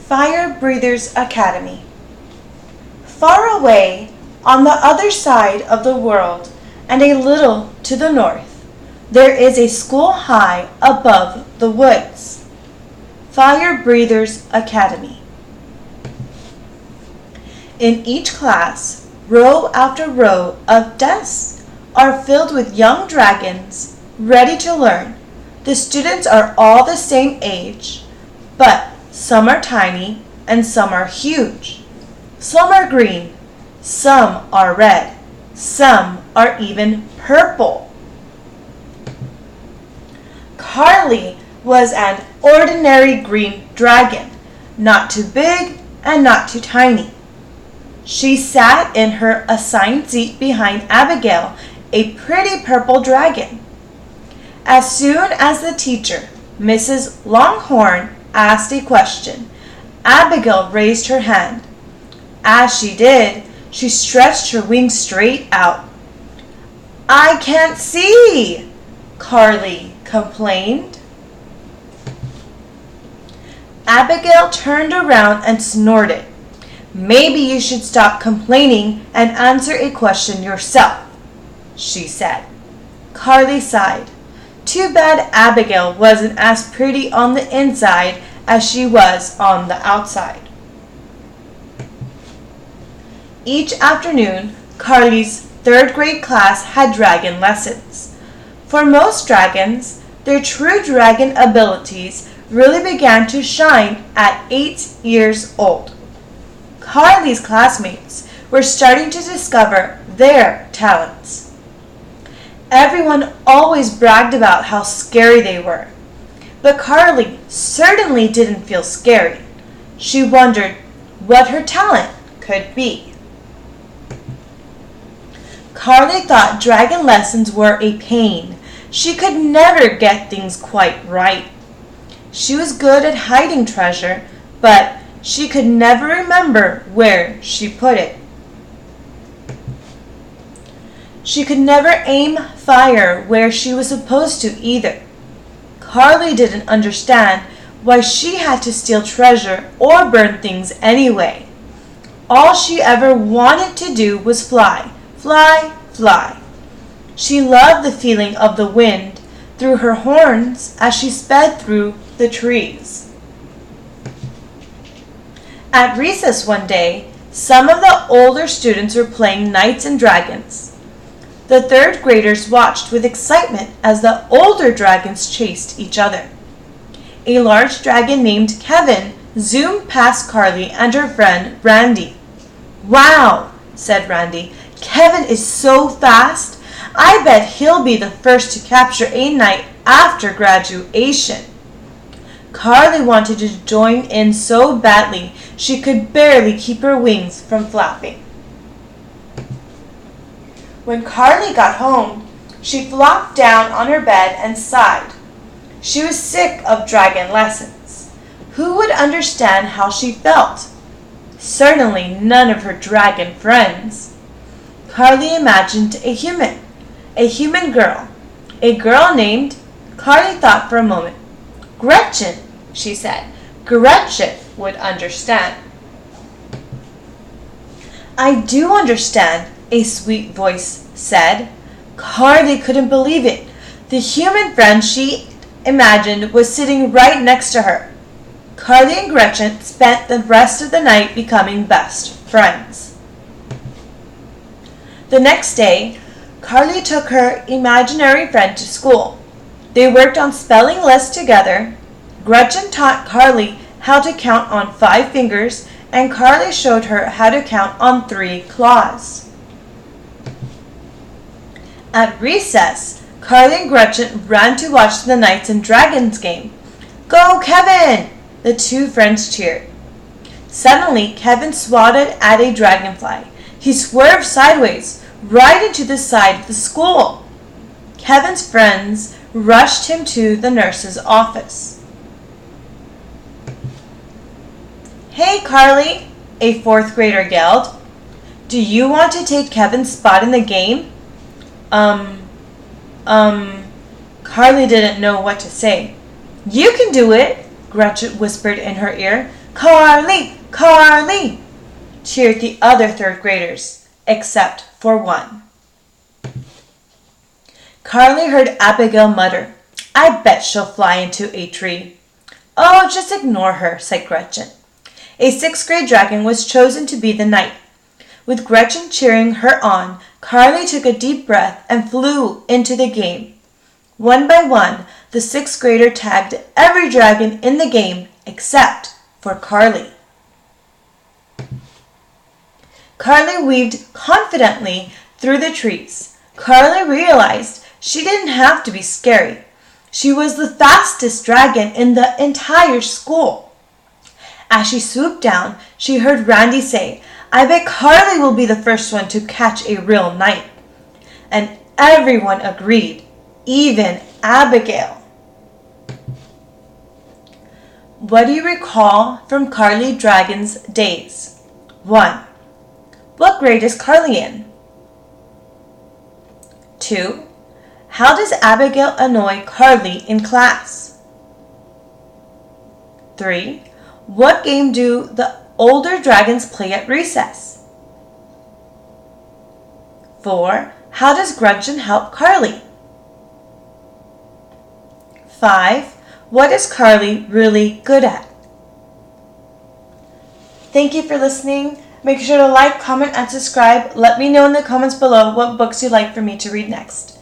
Fire Breathers Academy. Far away, on the other side of the world, and a little to the north, there is a school high above the woods. Fire Breathers Academy. In each class, row after row of desks are filled with young dragons ready to learn. The students are all the same age, but some are tiny and some are huge. Some are green, some are red, some are even purple. Karlie was an ordinary green dragon, not too big and not too tiny. She sat in her assigned seat behind Abigail, a pretty purple dragon. As soon as the teacher, Mrs. Longhorn, asked a question, Abigail raised her hand. As she did, she stretched her wings straight out. "I can't see," Karlie complained. Abigail turned around and snorted. "Maybe you should stop complaining and answer a question yourself," she said. Karlie sighed. Too bad Abigail wasn't as pretty on the inside as she was on the outside. Each afternoon, Karlie's third grade class had dragon lessons. For most dragons, their true dragon abilities really began to shine at 8 years old. Karlie's classmates were starting to discover their talents. Everyone always bragged about how scary they were, but Karlie certainly didn't feel scary. She wondered what her talent could be. Karlie thought dragon lessons were a pain. She could never get things quite right. She was good at hiding treasure, but she could never remember where she put it. She could never aim fire where she was supposed to either. Karlie didn't understand why she had to steal treasure or burn things anyway. All she ever wanted to do was fly, fly, fly. She loved the feeling of the wind through her horns as she sped through the trees. At recess one day, some of the older students were playing Knights and Dragons. The third graders watched with excitement as the older dragons chased each other. A large dragon named Kevin zoomed past Karlie and her friend Randy. "Wow," said Randy, "Kevin is so fast. I bet he'll be the first to capture a knight after graduation." Karlie wanted to join in so badly she could barely keep her wings from flapping. When Karlie got home, she flopped down on her bed and sighed. She was sick of dragon lessons. Who would understand how she felt? Certainly none of her dragon friends. Karlie imagined a human girl, a girl named, Karlie thought for a moment. "Gretchen," she said. "Gretchen would understand." "I do understand," a sweet voice said. Karlie couldn't believe it. The human friend she imagined was sitting right next to her. Karlie and Gretchen spent the rest of the night becoming best friends. The next day, Karlie took her imaginary friend to school. They worked on spelling lists together. Gretchen taught Karlie how to count on 5 fingers, and Karlie showed her how to count on 3 claws. At recess, Karlie and Gretchen ran to watch the Knights and Dragons game. "Go, Kevin!" the two friends cheered. Suddenly, Kevin swatted at a dragonfly. He swerved sideways, right into the side of the school. Kevin's friends rushed him to the nurse's office. "Hey, Karlie," a 4th grader yelled. "Do you want to take Kevin's spot in the game?" Karlie didn't know what to say. "You can do it," Gretchen whispered in her ear. Karlie! Karlie! Cheered the other third graders, except for one. Karlie heard Abigail mutter, "I bet she'll fly into a tree." "Oh, just ignore her," said Gretchen. A sixth grade dragon was chosen to be the knight. With Gretchen cheering her on, Karlie took a deep breath and flew into the game. One by one, the sixth grader tagged every dragon in the game except for Karlie. Karlie weaved confidently through the trees. Karlie realized she didn't have to be scary. She was the fastest dragon in the entire school. As she swooped down, she heard Randy say, "I bet Karlie will be the first one to catch a real knight." And everyone agreed, even Abigail. What do you recall from Karlie Dragon's days? 1. What grade is Karlie in? 2. How does Abigail annoy Karlie in class? 3. What game do the older dragons play at recess? 4. How does Gretchen help Karlie? 5. What is Karlie really good at? Thank you for listening. Make sure to like, comment, and subscribe. Let me know in the comments below what books you'd like for me to read next.